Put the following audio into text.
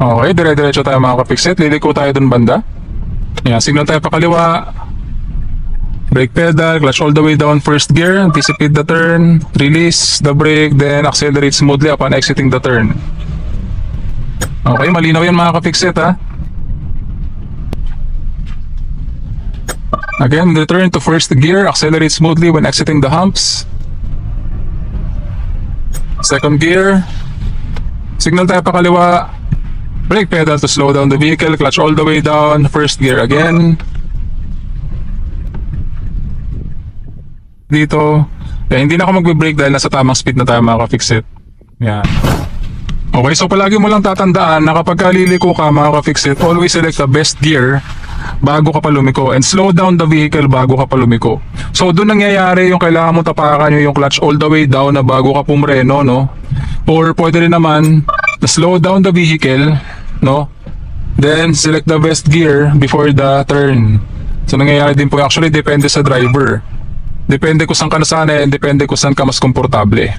Okay, dire-diretso tayo mga ka-fixit. Liliko tayo dun banda. Yan, signal tayo pa kaliwa. Brake pedal, clutch all the way down first gear, anticipate the turn, release the brake, then accelerate smoothly upon exiting the turn. Okay, malinaw yan mga ka-fixit ha. Again, return to first gear, accelerate smoothly when exiting the humps. Second gear, signal tayo pa kaliwa, brake pedal to slow down the vehicle, clutch all the way down, first gear again. Dito, hindi na ako magbe-brake dahil nasa tamang speed na tayo mga ka-fixit. Yan. Okay, so palagi mo lang tatandaan na kapag liliko ka mga ka-fixit, always select the best gear bago ka pa lumiko and slow down the vehicle bago ka pa lumiko. So doon nangyayari yung kailangan mo tapakan yung clutch all the way down na bago ka pumreno, no? Or pwede rin naman na slow down the vehicle, no? Then select the best gear before the turn. So nangyayari din po, actually depende sa driver. Depende kung saan ka nasanay and depende kung saan ka mas komportable.